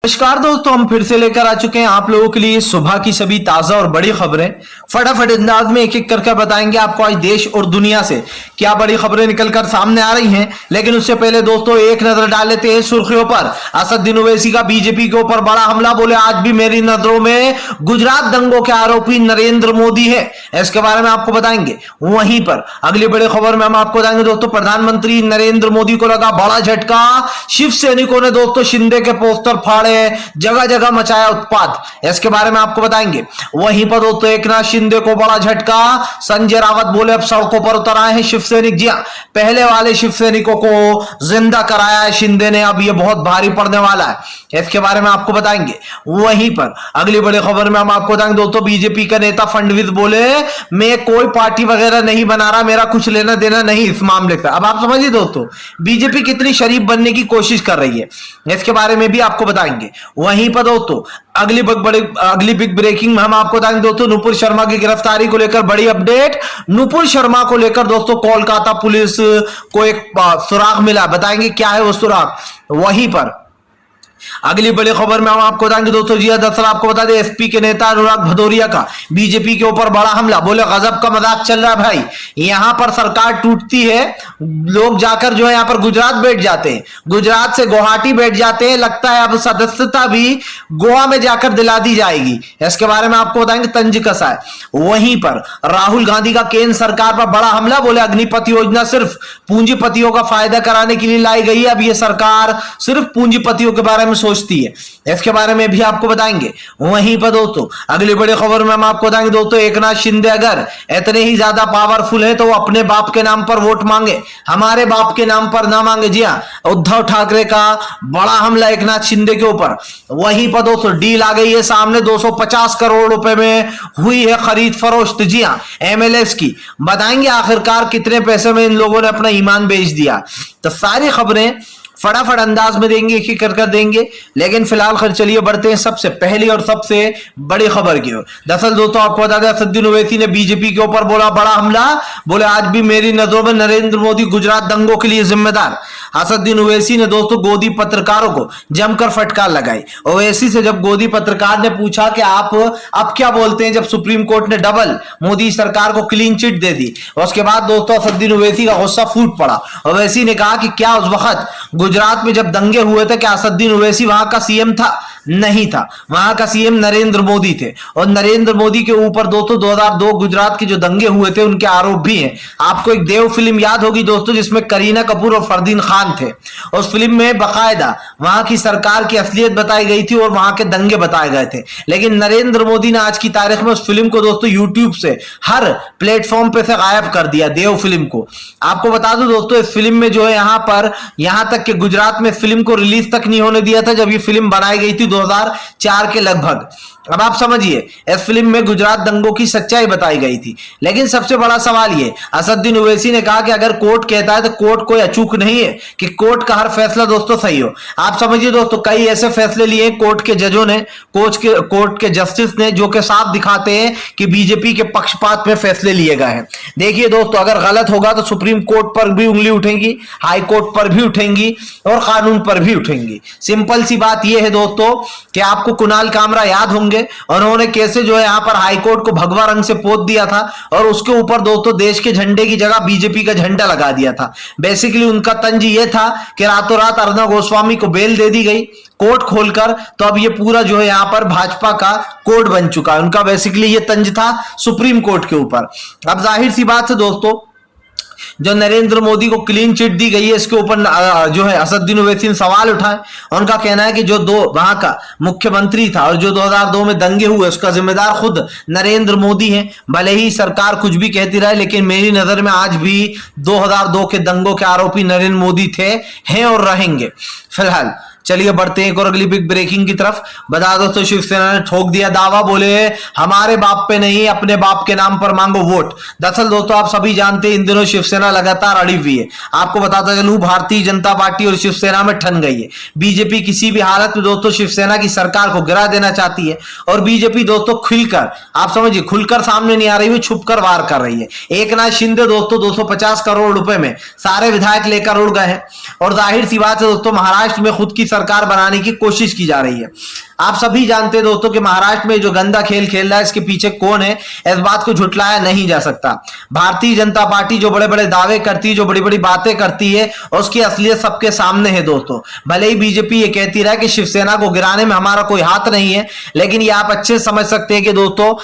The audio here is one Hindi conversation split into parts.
नमस्कार दोस्तों, हम फिर से लेकर आ चुके हैं आप लोगों के लिए सुबह की सभी ताजा और बड़ी खबरें। फटाफट अंदाज में एक एक करके बताएंगे आपको आज देश और दुनिया से क्या बड़ी खबरें निकलकर सामने आ रही हैं। लेकिन उससे पहले दोस्तों एक नजर डाल लेते हैं सुर्खियों पर। असदुद्दीन ओवैसी का बीजेपी के ऊपर बड़ा हमला, बोले आज भी मेरी नजरों में गुजरात दंगों के आरोपी नरेंद्र मोदी है। इसके बारे में आपको बताएंगे। वहीं पर अगली बड़ी खबर में हम आपको बताएंगे दोस्तों, प्रधानमंत्री नरेंद्र मोदी को लगा बड़ा झटका। शिव सैनिकों ने दोस्तों शिंदे के पोस्टर फाड़े, जगह जगह मचाया उत्पात। इसके बारे में आपको बताएंगे। वहीं पर दोस्तों एकनाथ शिंदे को बड़ा झटका। संजय रावत बोले अब सड़कों पर उतर आए हैं शिव सैनिक। जी हां, पहले वाले शिव सैनिकों को जिंदा कराया है शिंदे ने, अब ये बहुत भारी पड़ने वाला है। इसके बारे में आपको बताएंगे। वहीं पर अगली बड़ी खबर में हम आपको बताएंगे दोस्तों, बीजेपी का नेता फडणवीस बोले मैं कोई पार्टी वगैरह नहीं बना रहा, मेरा कुछ लेना देना नहीं इस मामले से। अब आप समझिए दोस्तों बीजेपी कितनी शरीफ बनने की कोशिश कर रही है, इसके बारे में भी आपको बताएंगे। वहीं पर दोस्तों अगली बिग ब्रेकिंग में हम आपको बताएंगे दोस्तों, नुपुर शर्मा की गिरफ्तारी को लेकर बड़ी अपडेट। नुपुर शर्मा को लेकर दोस्तों कोलकाता पुलिस को एक सुराग मिला, बताएंगे क्या है वो सुराग। वहीं पर अगली बड़ी खबर में हम आपको बताएंगे दोस्तों, जी दरअसल आपको बता दें एसपी के नेता अनुराग भदौरिया का बीजेपी के ऊपर बड़ा हमला, बोले गजब का मजाक चल रहा है भाई, यहां पर सरकार टूटती है, लोग जाकर जो है यहां पर गुजरात बैठ जाते हैं, गुजरात से गुवाहाटी बैठ जाते हैं, लगता है अब सदस्यता भी गोवा में जाकर दिला दी जाएगी। इसके बारे में आपको बताएंगे, तंज कसा है। वहीं पर राहुल गांधी का केंद्र सरकार पर बड़ा हमला, बोले अग्निपथ योजना सिर्फ पूंजीपतियों का फायदा कराने के लिए लाई गई है, अब यह सरकार सिर्फ पूंजीपतियों के बारे में सोचती है। इसके बारे में भी आपको बताएंगे। वहीं पर दोस्तों अगली बड़ी खबर में हम आपको बताएंगे दोस्तों, एकनाथ शिंदे अगर इतने ही ज्यादा पावरफुल है तो वो अपने बाप के नाम पर वोट मांगे, हमारे बाप के नाम पर ना मांगे। जी हां, उद्धव ठाकरे का बड़ा हमला एकनाथ शिंदे के ऊपर। वहीं पर दोस्तों डील आ गई है सामने, 250 करोड़ रुपए में हुई है खरीद फरोख्त। जी हां, एमएलएस की। बताएंगे आखिरकार कितने पैसे में इन लोगों ने अपना ईमान बेच दिया। तो सारी खबरें फटाफट अंदाज में देंगे, एक एक कर देंगे। लेकिन फिलहाल चलिए बढ़ते हैं सबसे पहली और सबसे बड़ी खबर की ओर। दरअसल दोस्तों आपको बता दें, असदुद्दीन ओवैसी ने बीजेपी के ऊपर बोला बड़ा हमला, बोले आज भी मेरी नजरों में नरेंद्र मोदी गुजरात दंगों के लिए जिम्मेदार। असदुद्दीन ओवैसी ने दोस्तों गोदी पत्रकारों को जमकर फटकार लगाई। ओवैसी से जब गोदी पत्रकार ने पूछा कि आप अब क्या बोलते हैं, जब सुप्रीम कोर्ट ने डबल मोदी सरकार को क्लीन चिट दे दी, उसके बाद दोस्तों असदुद्दीन ओवैसी का गुस्सा फूट पड़ा। ओवैसी ने कहा कि क्या उस वक्त गुजरात में जब दंगे हुए थे क्या असदुद्दीन ओवैसी वहां का सीएम था? नहीं था, वहां का सीएम नरेंद्र मोदी थे। और नरेंद्र मोदी के ऊपर दोस्तों 2002 गुजरात के जो दंगे हुए थे उनके आरोप भी हैं। आपको एक देव फिल्म याद होगी दोस्तों, जिसमें करीना कपूर और फरदीन खान थे। उस फिल्म में बकायदा वहां की सरकार की असलियत बताई गई थी और वहां के दंगे बताए गए थे। लेकिन नरेंद्र मोदी ने आज की तारीख में उस फिल्म को दोस्तों यूट्यूब से हर प्लेटफॉर्म पे से गायब कर दिया, देव फिल्म को। आपको बता दूं दोस्तों, इस फिल्म में जो है यहां तक कि गुजरात में फिल्म को रिलीज तक नहीं होने दिया था जब ये फिल्म बनाई गई थी 2004 के लगभग। अब आप समझिए इस फिल्म में गुजरात दंगों की सच्चाई बताई गई थी। लेकिन सबसे बड़ा सवाल ये, असदुद्दीन ओवैसी ने कहा कि अगर कोर्ट कहता है तो कोर्ट कोई अचूक नहीं है कि कोर्ट का हर फैसला दोस्तों सही हो। आप समझिए दोस्तों कई ऐसे फैसले लिए कोर्ट के जजों ने, कोर्ट के जस्टिस ने, जो कि साफ दिखाते हैं कि बीजेपी के पक्षपात में फैसले लिए गए हैं। देखिए दोस्तों अगर गलत होगा तो सुप्रीम कोर्ट पर भी उंगली उठेंगी, हाई कोर्ट पर भी उठेंगी और कानून पर भी उठेंगी। सिंपल सी बात यह है दोस्तों कि आपको कुणाल कामरा याद होंगे, उन्होंने कैसे जो है यहां पर हाईकोर्ट को भगवा रंग से पोत दिया था और उसके ऊपर दोस्तों देश के झंडे की जगह बीजेपी का झंडा लगा दिया था। बेसिकली उनका तंज ये था कि रातों रात अर्नब गोस्वामी को बेल दे दी गई कोर्ट खोलकर, तो अब ये पूरा जो है यहां पर भाजपा का कोड बन चुका है। उनका बेसिकली ये तंज था सुप्रीम कोर्ट के ऊपर। अब जाहिर सी बात है दोस्तों, जो नरेंद्र मोदी को क्लीन चिट दी गई है इसके ऊपर जो है असदुद्दीन ओवैसी ने सवाल उठाए। उनका कहना है कि जो वहां का मुख्यमंत्री था और जो 2002 में दंगे हुए उसका जिम्मेदार खुद नरेंद्र मोदी हैं। भले ही सरकार कुछ भी कहती रहे, लेकिन मेरी नजर में आज भी 2002 के दंगों के आरोपी नरेंद्र मोदी थे, हैं और रहेंगे। फिलहाल चलिए बढ़ते हैं एक और अगली बिग ब्रेकिंग की तरफ। बता दो तो शिवसेना ने ठोक दिया दावा, बोले हमारे बाप पे नहीं अपने बाप के नाम पर मांगो वोट। दरअसल दोस्तों आप सभी जानते हैं इन दिनों शिवसेना लगातार अड़ी हुई है। आपको बताता चलूं भारतीय जनता पार्टी और शिवसेना में ठन गई है। बीजेपी किसी भी हालत में दोस्तों शिवसेना की सरकार को गिरा देना चाहती है और बीजेपी दोस्तों खुलकर, आप समझिए खुलकर सामने नहीं आ रही है, छुपकर वार कर रही है। एकनाथ शिंदे दोस्तों 250 करोड़ रुपए में सारे विधायक लेकर उड़ गए हैं और जाहिर सी बात है दोस्तों महाराष्ट्र में खुद की सरकार बनाने की कोशिश की जा रही है। आप सभी जानते हैं दोस्तों कि महाराष्ट्र में जो गंदा खेल खेल रहा है इसके पीछे कौन है, इस बात को झुटलाया नहीं जा सकता। भारतीय जनता पार्टी जो बड़े बड़े दावे करती है, जो बड़ी बड़ी बातें करती है, उसकी असलियत सबके सामने है दोस्तों। भले ही बीजेपी ये कहती रहा कि शिवसेना को गिराने में हमारा कोई हाथ नहीं है, लेकिन ये आप अच्छे से समझ सकते हैं कि दोस्तों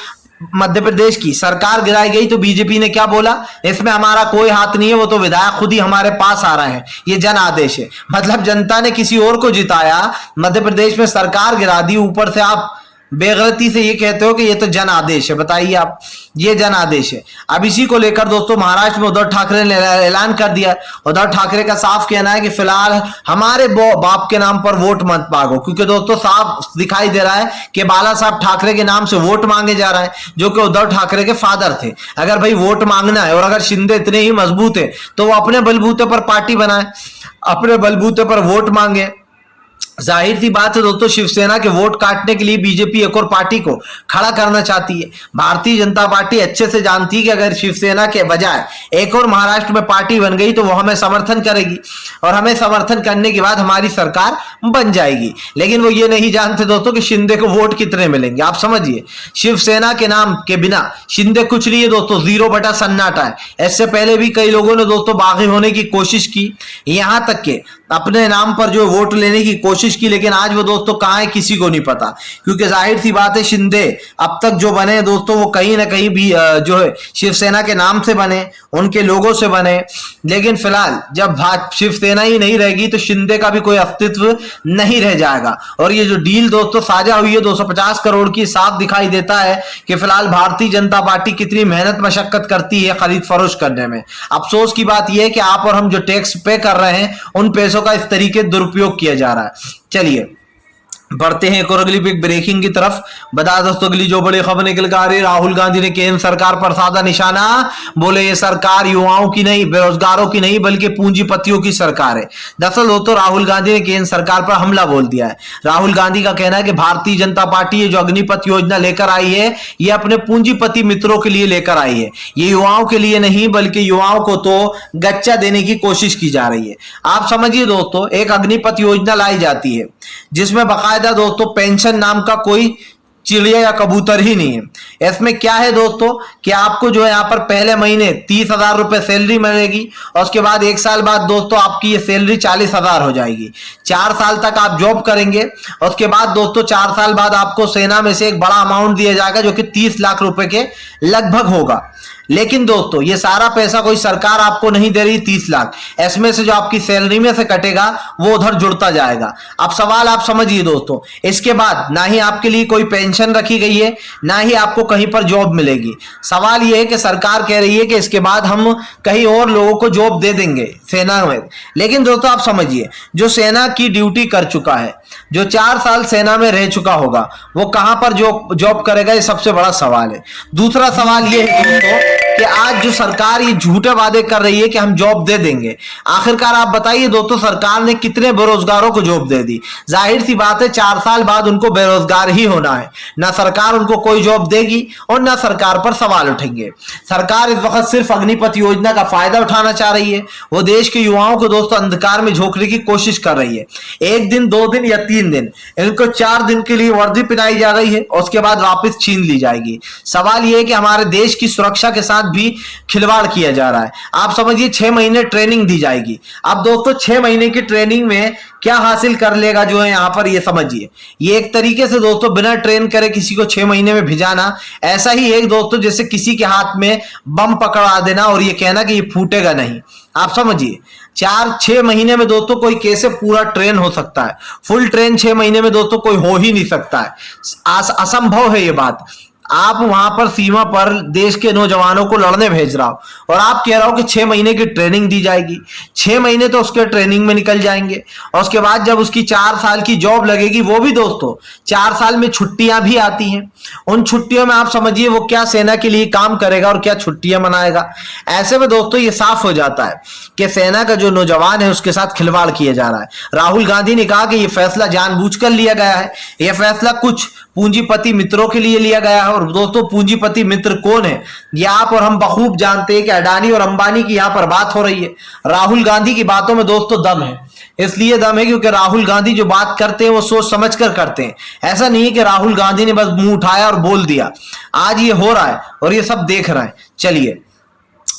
मध्य प्रदेश की सरकार गिराई गई तो बीजेपी ने क्या बोला, इसमें हमारा कोई हाथ नहीं है, वो तो विधायक खुद ही हमारे पास आ रहे हैं, ये जन आदेश है। मतलब जनता ने किसी और को जिताया, मध्य प्रदेश में सरकार गिरा दी, ऊपर से आप बेगलती से ये कहते हो कि ये तो जन आदेश है। बताइए आप, ये जन आदेश है। अब इसी को लेकर दोस्तों महाराष्ट्र में उद्धव ठाकरे ने ऐलान कर दिया। उद्धव ठाकरे का साफ कहना है कि फिलहाल हमारे बाप के नाम पर वोट मत मांगो, क्योंकि दोस्तों साफ दिखाई दे रहा है कि बाला साहब ठाकरे के नाम से वोट मांगे जा रहा है, जो कि उद्धव ठाकरे के फादर थे। अगर भाई वोट मांगना है और अगर शिंदे इतने ही मजबूत है तो वो अपने बलबूते पर पार्टी बनाए, अपने बलबूते पर वोट मांगे। जाहिर सी बात है दोस्तों, शिवसेना के वोट काटने के लिए बीजेपी एक और पार्टी को खड़ा करना चाहती है। भारतीय जनता पार्टी अच्छे से जानती है कि अगर शिवसेना के बजाय एक और महाराष्ट्र में पार्टी बन गई तो वो हमें समर्थन करेगी और हमें समर्थन करने के बाद हमारी सरकार बन जाएगी। लेकिन वो ये नहीं जानते दोस्तों कि शिंदे को वोट कितने मिलेंगे। आप समझिए, शिवसेना के नाम के बिना शिंदे कुछ नहीं है दोस्तों, 0 बटा सन्नाटा है। इससे पहले भी कई लोगों ने दोस्तों बागी होने की कोशिश की, यहां तक के अपने नाम पर जो वोट लेने की कोशिश की, लेकिन आज वो दोस्तों कहां है किसी को नहीं पता। क्योंकि जाहिर सी बात है, शिंदे अब तक जो बने दोस्तों वो कहीं ना कहीं भी जो है शिवसेना के नाम से बने, उनके लोगों से बने। लेकिन फिलहाल जब शिवसेना ही नहीं रहेगी तो शिंदे का भी कोई अस्तित्व नहीं रह जाएगा। और ये जो डील दोस्तों साझा हुई है 250 करोड़ की, साफ दिखाई देता है कि फिलहाल भारतीय जनता पार्टी कितनी मेहनत मशक्कत करती है खरीद फरोश करने में। अफसोस की बात यह है कि आप और हम जो टैक्स पे कर रहे हैं उन पैसों का इस तरीके दुरुपयोग किया जा रहा है। चलिए बढ़ते हैं एक और अगली बिग ब्रेकिंग की तरफ। बता दोस्तों अगली जो बड़ी खबर निकल कर आ रही है, राहुल गांधी ने केंद्र सरकार पर साधा निशाना। बोले ये सरकार युवाओं की नहीं, बेरोजगारों की नहीं, बल्कि पूंजीपतियों की सरकार है। दरअसल दोस्तों राहुल गांधी ने केंद्र सरकार पर हमला बोल दिया है। राहुल गांधी का कहना है कि भारतीय जनता पार्टी ये जो अग्निपथ योजना लेकर आई है, ये अपने पूंजीपति मित्रों के लिए लेकर आई है, ये युवाओं के लिए नहीं, बल्कि युवाओं को तो गच्चा देने की कोशिश की जा रही है। आप समझिए दोस्तों, एक अग्निपथ योजना लाई जाती है जिसमें बकायदा दोस्तों पेंशन नाम का कोई चिड़िया या कबूतर ही नहीं है। इसमें क्या है दोस्तों कि आपको जो है यहाँ पर पहले महीने 30,000 रुपए सैलरी मिलेगी और उसके बाद 1 साल बाद दोस्तों आपकी ये सैलरी 40,000 हो जाएगी। 4 साल तक आप जॉब करेंगे और उसके बाद दोस्तों 4 साल बाद आपको सेना में से एक बड़ा अमाउंट दिया जाएगा जो कि 30 लाख रुपए के लगभग होगा। लेकिन दोस्तों ये सारा पैसा कोई सरकार आपको नहीं दे रही 30 लाख, इसमें से जो आपकी सैलरी में से कटेगा वो उधर जुड़ता जाएगा। अब सवाल आप समझिए दोस्तों, इसके बाद ना ही आपके लिए कोई पेंशन रखी गई है, ना ही आपको कहीं पर जॉब मिलेगी। सवाल ये है कि सरकार कह रही है कि इसके बाद हम कहीं और लोगों को जॉब दे देंगे सेना में। लेकिन दोस्तों आप समझिए, जो सेना की ड्यूटी कर चुका है, जो 4 साल सेना में रह चुका होगा, वो कहां पर जॉब करेगा, ये सबसे बड़ा सवाल है। दूसरा सवाल ये है दोस्तों कि आज जो सरकार ये झूठे वादे कर रही है कि हम जॉब दे देंगे, आखिरकार आप बताइए दोस्तों सरकार ने कितने बेरोजगारों को जॉब दे दी। जाहिर सी बात है 4 साल बाद उनको बेरोजगार ही होना है। ना सरकार उनको कोई जॉब देगी और ना सरकार पर सवाल उठेंगे। सरकार इस वक्त सिर्फ अग्निपथ योजना का फायदा उठाना चाह रही है। वो देश के युवाओं को दोस्तों अंधकार में झोंकने की कोशिश कर रही है। 1 दिन 2 दिन या 3 दिन, इनको 4 दिन के लिए वर्दी पहनाई जा रही है और उसके बाद वापस छीन ली जाएगी। सवाल यह है कि हमारे देश की सुरक्षा के साथ भी खिलवाड़ किया जा रहा है। आप समझिए 6 महीने ट्रेनिंग दी जाएगी। अब दोस्तों 6 महीने की ट्रेनिंग में क्या हासिल कर लेगा जो है यहां पर, ये समझिए। ये एक तरीके से दोस्तों बिना ट्रेन करे किसी को 6 महीने में भिजाना, ऐसा ही एक दोस्तों जैसे किसी के हाथ में बम पकड़ा देना और ये कहना कि ये फूटेगा नहीं। आप समझिए 4-6 महीने में दोस्तों कोई कैसे पूरा ट्रेन हो सकता है। फुल ट्रेन 6 महीने में दोस्तों कोई हो ही नहीं सकता है, असंभव है ये बात। आप वहां पर सीमा पर देश के नौजवानों को लड़ने भेज रहा हो और आप कह रहा हो कि 6 महीने की ट्रेनिंग दी जाएगी। 6 महीने तो उसके ट्रेनिंग में निकल जाएंगे और उसके बाद जब उसकी 4 साल की जॉब लगेगी, वो भी दोस्तों 4 साल में छुट्टियां भी आती हैं। उन छुट्टियों में आप समझिए वो क्या सेना के लिए काम करेगा और क्या छुट्टियां मनाएगा। ऐसे में दोस्तों ये साफ हो जाता है कि सेना का जो नौजवान है उसके साथ खिलवाड़ किया जा रहा है। राहुल गांधी ने कहा कि यह फैसला जानबूझकर लिया गया है, यह फैसला कुछ पूंजीपति मित्रों के लिए लिया गया है। और दोस्तों पूंजीपति मित्र कौन है, ये आप और हम बखूब जानते हैं कि अडानी और अंबानी की यहां पर बात हो रही है। राहुल गांधी की बातों में दोस्तों दम है। इसलिए दम है क्योंकि राहुल गांधी जो बात करते हैं वो सोच समझ कर करते हैं। ऐसा नहीं है कि राहुल गांधी ने बस मुंह उठाया और बोल दिया। आज ये हो रहा है और ये सब देख रहे हैं। चलिए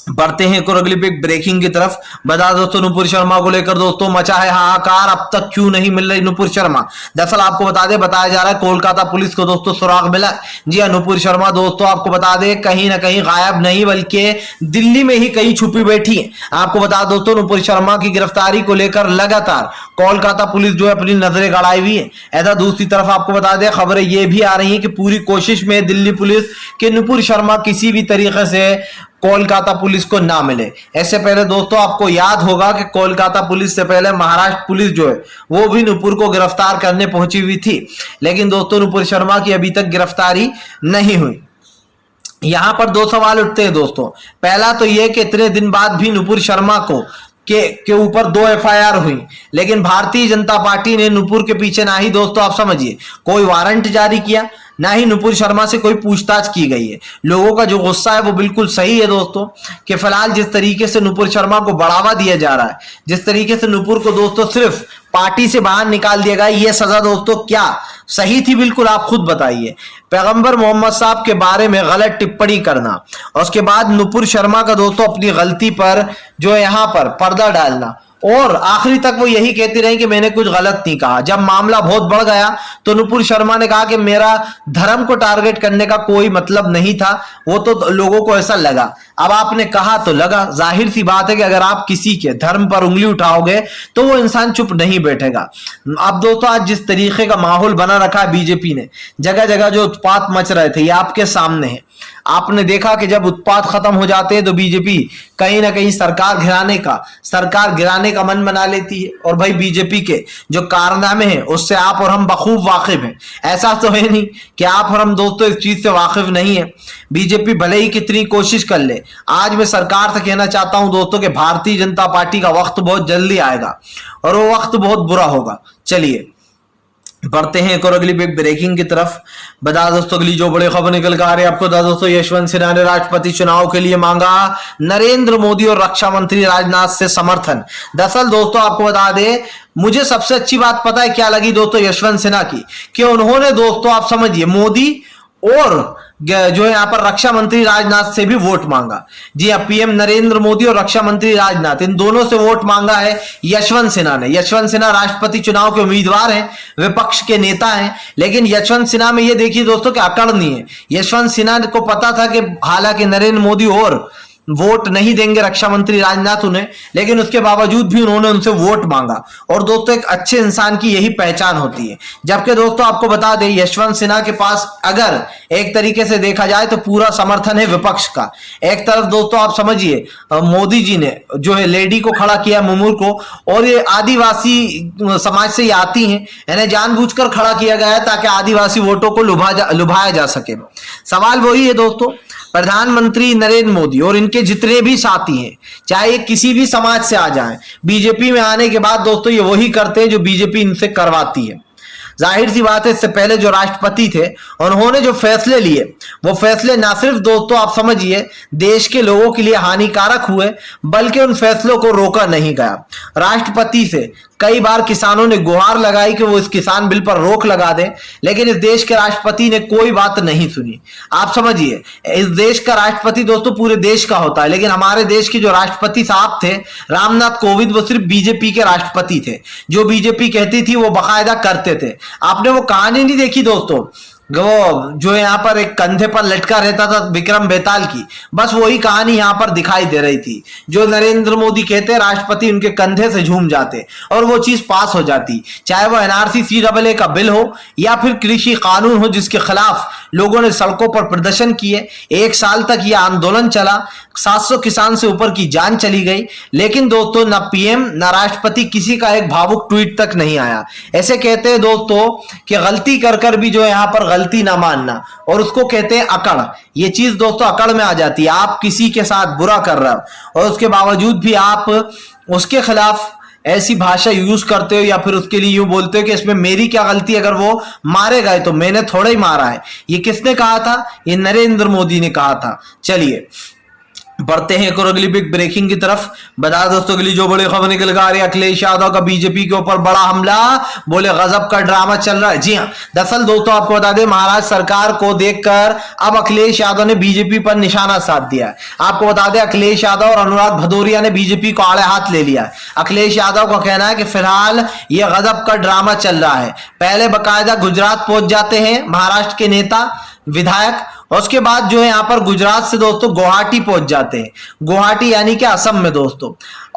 बढ़ते हैं एक और अगली बिग ब्रेकिंग की तरफ। बता दोस्तों नुपुर शर्मा को लेकर दोस्तों मचा है हाहाकार, अब तक क्यों नहीं मिल रही नुपुर शर्मा। दरअसल आपको बता दें, बताया जा रहा है कोलकाता पुलिस को दोस्तों सुराग मिला। जी हाँ, नुपुर शर्मा दोस्तों आपको बता दें कहीं ना कहीं गायब नहीं बल्कि दिल्ली में ही कहीं छुपी बैठी है। आपको बता दोस्तों नुपुर शर्मा की गिरफ्तारी को लेकर लगातार कोलकाता पुलिस जो है अपनी नजरें गड़ाई हुई है। ऐसा दूसरी तरफ आपको बता दें खबरें ये भी आ रही है कि पूरी कोशिश में दिल्ली पुलिस के नुपुर शर्मा किसी भी तरीके से कोलकाता पुलिस को ना मिले। ऐसे पहले दोस्तों आपको याद होगा कि कोलकाता पुलिस से पहले महाराष्ट्र पुलिस जो है वो भी नुपुर को गिरफ्तार करने पहुंची हुई थी, लेकिन दोस्तों नुपुर शर्मा की अभी तक गिरफ्तारी नहीं हुई। यहां पर दो सवाल उठते हैं दोस्तों। पहला तो यह कि इतने दिन बाद भी नुपुर शर्मा को के ऊपर 2 एफआईआर हुई, लेकिन भारतीय जनता पार्टी ने नुपुर के पीछे ना ही दोस्तों आप समझिए कोई वारंट जारी किया, ना ही नुपुर शर्मा से कोई पूछताछ की गई है। लोगों का जो गुस्सा है वो बिल्कुल सही है दोस्तों कि फिलहाल जिस तरीके से नुपुर शर्मा को बढ़ावा दिया जा रहा है, जिस तरीके से नुपुर को दोस्तों सिर्फ पार्टी से बाहर निकाल दिया गया, ये सजा दोस्तों क्या सही थी? बिल्कुल आप खुद बताइए। पैगंबर मोहम्मद साहब के बारे में गलत टिप्पणी करना और उसके बाद नुपुर शर्मा का दोस्तों अपनी गलती पर जो है यहां पर पर्दा डालना, और आखिरी तक वो यही कहती रही कि मैंने कुछ गलत नहीं कहा। जब मामला बहुत बढ़ गया तो नुपुर शर्मा ने कहा कि मेरा धर्म को टारगेट करने का कोई मतलब नहीं था, वो तो लोगों को ऐसा लगा। अब आपने कहा तो लगा, जाहिर सी बात है कि अगर आप किसी के धर्म पर उंगली उठाओगे तो वो इंसान चुप नहीं बैठेगा। अब दोस्तों आज जिस तरीके का माहौल बना रखा है बीजेपी ने, जगह जगह जो उत्पात मच रहे थे ये आपके सामने है। आपने देखा कि जब उत्पात खत्म हो जाते हैं तो बीजेपी कहीं ना कहीं सरकार गिराने का मन बना लेती है। और भाई बीजेपी के जो कारनामे हैं उससे आप और हम बखूब वाकिफ हैं। ऐसा तो है नहीं कि आप और हम दोस्तों इस चीज से वाकिफ नहीं है। बीजेपी भले ही कितनी कोशिश कर ले, आज मैं सरकार से कहना चाहता हूं दोस्तों कि भारतीय जनता पार्टी का वक्त बहुत जल्दी आएगा और वो वक्त बहुत बुरा होगा। चलिए बढ़ते हैं एक और अगली बिग ब्रेकिंग की तरफ। बता दोस्तों अगली जो बड़ी खबर निकल कर आ रही है आपको बता दोस्तों, यशवंत सिन्हा ने राष्ट्रपति चुनाव के लिए मांगा नरेंद्र मोदी और रक्षा मंत्री राजनाथ से समर्थन। दरअसल दोस्तों आपको बता दें, मुझे सबसे अच्छी बात पता है क्या लगी दोस्तों यशवंत सिन्हा की, कि उन्होंने दोस्तों आप समझिए मोदी और जो है यहाँ पर रक्षा मंत्री राजनाथ से भी वोट मांगा। जी हाँ, पीएम नरेंद्र मोदी और रक्षा मंत्री राजनाथ इन दोनों से वोट मांगा है यशवंत सिन्हा ने। यशवंत सिन्हा राष्ट्रपति चुनाव के उम्मीदवार हैं, विपक्ष के नेता हैं, लेकिन यशवंत सिन्हा में ये देखिए दोस्तों कि अकड़ नहीं है। यशवंत सिन्हा को पता था कि हालांकि नरेंद्र मोदी और वोट नहीं देंगे रक्षा मंत्री राजनाथ उन्हें, लेकिन उसके बावजूद भी उन्होंने उनसे वोट मांगा। और दोस्तों एक अच्छे इंसान की यही पहचान होती है। जबकि दोस्तों आपको बता दें यशवंत सिन्हा के पास अगर एक तरीके से देखा जाए तो पूरा समर्थन है विपक्ष का। एक तरफ दोस्तों आप समझिए मोदी जी ने जो है लेडी को खड़ा किया, मुर्मू को, और ये आदिवासी समाज से ये आती हैं, इन्हें जानबूझकर खड़ा किया गया है ताकि आदिवासी वोटों को लुभाया जा सके। सवाल वही है दोस्तों, प्रधानमंत्री नरेंद्र मोदी और इनके जितने भी साथी हैं, चाहे किसी भी समाज से आ जाएं, बीजेपी में आने के बाद दोस्तों ये वही करते हैं जो बीजेपी इनसे करवाती है। जाहिर सी बात है इससे पहले जो राष्ट्रपति थे उन्होंने जो फैसले लिए वो फैसले ना सिर्फ दोस्तों आप समझिए देश के लोगों के लिए हानिकारक हुए, बल्कि उन फैसलों को रोका नहीं गया। राष्ट्रपति से कई बार किसानों ने गुहार लगाई कि वो इस किसान बिल पर रोक लगा दें, लेकिन इस देश के राष्ट्रपति ने कोई बात नहीं सुनी। आप समझिए इस देश का राष्ट्रपति दोस्तों पूरे देश का होता है, लेकिन हमारे देश के जो राष्ट्रपति साहब थे रामनाथ कोविंद, वो सिर्फ बीजेपी के राष्ट्रपति थे। जो बीजेपी कहती थी वो बाकायदा करते थे। आपने वो कहानी नहीं देखी दोस्तों, वो जो यहाँ पर एक कंधे पर लटका रहता था विक्रम बेताल की, बस वही कहानी यहाँ पर दिखाई दे रही थी। जो नरेंद्र मोदी कहते राष्ट्रपति उनके कंधे से झूम जाते और वो चीज पास हो जाती, चाहे वो एनआरसी सीएए का बिल हो या फिर कृषि कानून हो जिसके खिलाफ लोगों ने सड़कों पर प्रदर्शन किए। 1 साल तक यह आंदोलन चला, 700 किसान से ऊपर की जान चली गई, लेकिन दोस्तों ना पीएम ना राष्ट्रपति किसी का एक भावुक ट्वीट तक नहीं आया। ऐसे कहते हैं दोस्तों कि गलती कर कर भी जो है यहाँ पर गलती ना मानना, और उसको कहते हैं अकड़। ये चीज दोस्तों अकड़ में आ जाती है। आप किसी के साथ बुरा कर रहे हो और उसके बावजूद भी आप उसके खिलाफ ऐसी भाषा यूज करते हो या फिर उसके लिए यूं बोलते हो कि इसमें मेरी क्या गलती, अगर वो मारे गए तो मैंने थोड़ा ही मारा है। ये किसने कहा था? ये नरेंद्र मोदी ने कहा था। चलिए बढ़ते हैं एक और अगली बिग ब्रेकिंग की तरफ। बता दोस्तों अगली जो बड़ी खबर निकल कर आ रही है, अखिलेश यादव का बीजेपी के ऊपर बड़ा हमला, बोले गजब का ड्रामा चल रहा है। जी हां, दरअसल दोस्तों आपको बता दें, महाराष्ट्र सरकार को देखकर अब अखिलेश यादव ने बीजेपी पर निशाना साध दिया है। आपको बता दें अखिलेश यादव और अनुराग भदौरिया ने बीजेपी को आड़े हाथ ले लिया है। अखिलेश यादव का कहना है कि फिलहाल यह गजब का ड्रामा चल रहा है। पहले बकायदा गुजरात पहुंच जाते हैं महाराष्ट्र के नेता विधायक, और उसके बाद जो है यहां पर गुजरात से दोस्तों गुवाहाटी पहुंच जाते हैं। गुवाहाटी यानी कि असम में दोस्तों,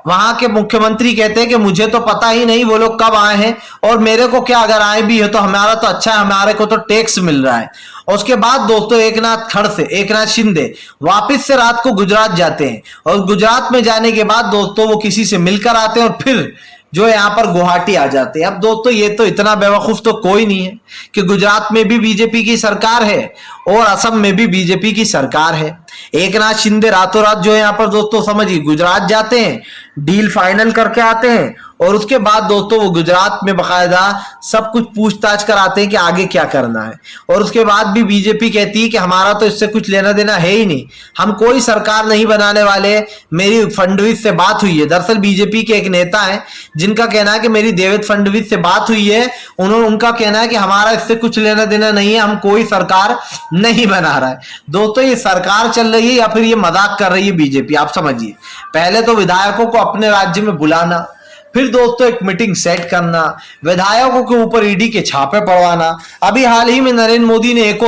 वहां के मुख्यमंत्री कहते हैं कि मुझे तो पता ही नहीं वो लोग कब आए हैं, और मेरे को क्या, अगर आए भी है तो हमारा तो अच्छा है, हमारे को तो टैक्स मिल रहा है। और उसके बाद दोस्तों एकनाथ शिंदे वापस से रात को गुजरात जाते हैं, और गुजरात में जाने के बाद दोस्तों वो किसी से मिलकर आते हैं और फिर जो यहां पर गुवाहाटी आ जाते हैं। अब दोस्तों ये तो इतना बेवकूफ तो कोई नहीं है कि गुजरात में भी बीजेपी की सरकार है और असम में भी बीजेपी की सरकार है। एकनाथ शिंदे रातों रात जो है यहां पर दोस्तों समझिए गुजरात जाते हैं, डील फाइनल करके आते हैं, और उसके बाद दोस्तों वो गुजरात में बकायदा सब कुछ पूछताछ कराते हैं कि आगे क्या करना है। और उसके बाद भी बीजेपी कहती है कि हमारा तो इससे कुछ लेना देना है ही नहीं, हम कोई सरकार नहीं बनाने वाले, मेरी फडणवीस से बात हुई है। दरअसल बीजेपी के एक नेता है जिनका कहना है कि मेरी देवेंद्र फडणवीस से बात हुई है, उनका कहना है कि हमारा इससे कुछ लेना देना नहीं है, हम कोई सरकार नहीं बना रहा है। दोस्तों ये सरकार चल रही है या फिर ये मजाक कर रही है बीजेपी, आप समझिए। पहले तो विधायकों को अपने राज्य में बुलाना, फिर दोस्तों एक मीटिंग सेट करना, विधायकों के ऊपर ईडी के छापे पड़वाना। अभी हाल ही में नरेंद्र मोदी ने एक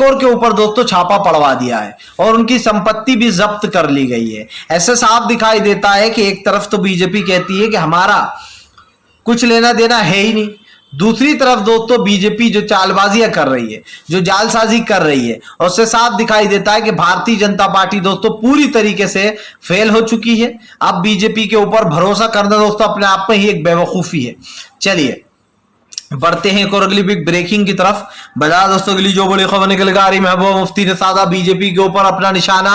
और के ऊपर दोस्तों छापा पड़वा दिया है और उनकी संपत्ति भी जब्त कर ली गई है। ऐसे साफ दिखाई देता है कि एक तरफ तो बीजेपी कहती है कि हमारा कुछ लेना देना है ही नहीं, दूसरी तरफ दोस्तों बीजेपी जो चालबाजियां कर रही है, जो जालसाजी कर रही है, और उससे साफ दिखाई देता है कि भारतीय जनता पार्टी दोस्तों पूरी तरीके से फेल हो चुकी है। अब बीजेपी के ऊपर भरोसा करना दोस्तों अपने आप में ही एक बेवकूफी है। चलिए बढ़ते हैं एक और अगली बिग ब्रेकिंग की तरफ। बता दोस्तों अगली जो बड़ी खबर निकल कर आ रही, महबूबा मुफ्ती ने साधा बीजेपी के ऊपर अपना निशाना,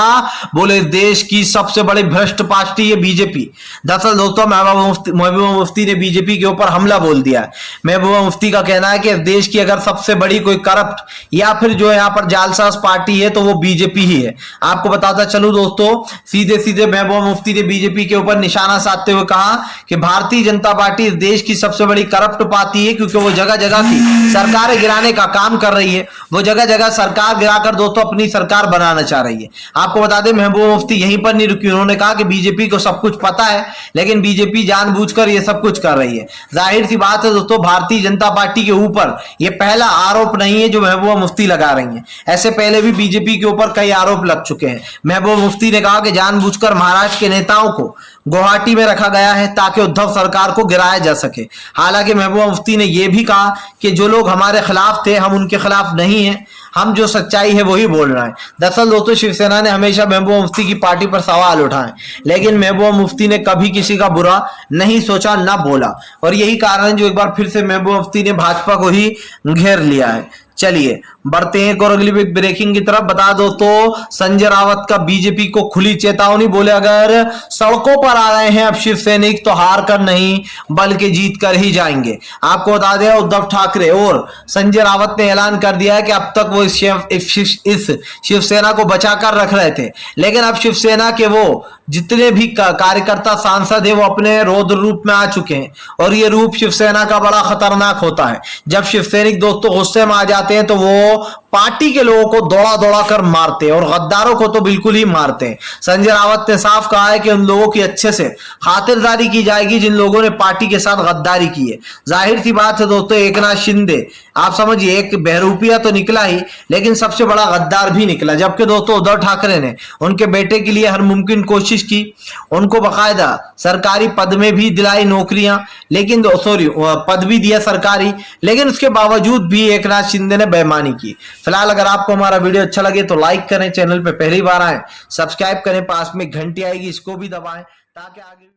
बोले देश की सबसे बड़ी भ्रष्ट पार्टी है बीजेपी। दरअसल दोस्तों महबूबा मुफ्ती ने बीजेपी के ऊपर हमला बोल दिया है। महबूबा मुफ्ती का कहना है कि देश की अगर सबसे बड़ी कोई करप्ट या फिर जो यहाँ पर जालसाज पार्टी है तो वो बीजेपी ही है। आपको बताता चलूं दोस्तों, सीधे सीधे महबूबा मुफ्ती ने बीजेपी के ऊपर निशाना साधते हुए कहा कि भारतीय जनता पार्टी इस देश की सबसे बड़ी करप्ट पार्टी है, क्योंकि वो जगह जगह की सरकारें गिराने का काम कर रही है। वो जगह जगह सरकार गिराकर दोस्तों अपनी सरकार बनाना चाह रही है। आपको बता दें महबूबा मुफ्ती यहीं पर नहीं रुकी, उन्होंने कहा कि बीजेपी को सब कुछ पता है, लेकिन बीजेपी जानबूझकर ये सब कुछ कर रही है। जाहिर सी बात है दोस्तों, भारतीय जनता पार्टी के ऊपर ये पहला आरोप नहीं है जो महबूबा मुफ्ती लगा रही है। ऐसे पहले भी बीजेपी के ऊपर कई आरोप लग चुके हैं। महबूबा मुफ्ती ने कहा कि जानबूझकर महाराष्ट्र के नेताओं को गुवाहाटी में रखा गया है ताकि उद्धव सरकार को गिराया जा सके। हालांकि महबूबा मुफ्ती ने यह भी कहा कि जो लोग हमारे खिलाफ थे हम उनके खिलाफ नहीं हैं, हम जो सच्चाई है वही बोल रहे हैं। दरअसल दोस्तों शिवसेना ने हमेशा महबूबा मुफ्ती की पार्टी पर सवाल उठाए, लेकिन महबूबा मुफ्ती ने कभी किसी का बुरा नहीं सोचा, ना बोला, और यही कारण है जो एक बार फिर से महबूबा मुफ्ती ने भाजपा को ही घेर लिया है। चलिए बढ़ते हैं और अगली ब्रेकिंग की तरफ। बता दो तो संजय रावत का बीजेपी को खुली चेतावनी, बोले अगर सड़कों पर आ रहे हैं अब शिव सैनिक तो हार कर नहीं बल्कि जीत कर ही जाएंगे। आपको बता दें उद्धव ठाकरे और संजय रावत ने ऐलान कर दिया है कि अब तक वो इस शिवसेना को बचाकर रख रहे थे, लेकिन अब शिवसेना के वो जितने भी कार्यकर्ता सांसद है वो अपने रौद्र रूप में आ चुके हैं, और ये रूप शिवसेना का बड़ा खतरनाक होता है। जब शिवसैनिक दोस्तों गुस्से में आ जाते हैं तो वो पार्टी के लोगों को दौड़ा दौड़ा कर मारते हैं और गद्दारों को तो बिल्कुल ही मारते हैं। संजय रावत ने साफ कहा है कि उन लोगों की अच्छे से खातिरदारी की जाएगी जिन लोगों ने पार्टी के साथ गद्दारी की है। जाहिर सी बात है दोस्तों, एकनाथ शिंदे आप समझिए एक बहरूपिया तो निकला ही, लेकिन सबसे बड़ा गद्दार भी निकला। जबकि दोस्तों उद्धव ठाकरे ने उनके बेटे के लिए हर मुमकिन कोशिश की, उनको बकायदा सरकारी पद में भी दिलाई नौकरियां, लेकिन पद भी दिया सरकारी, लेकिन उसके बावजूद भी एकनाथ शिंदे ने बेईमानी की। फिलहाल अगर आपको हमारा वीडियो अच्छा लगे तो लाइक करें, चैनल पे पहली बार आए सब्सक्राइब करें, पास में घंटी आएगी इसको भी दबाएं ताकि आगे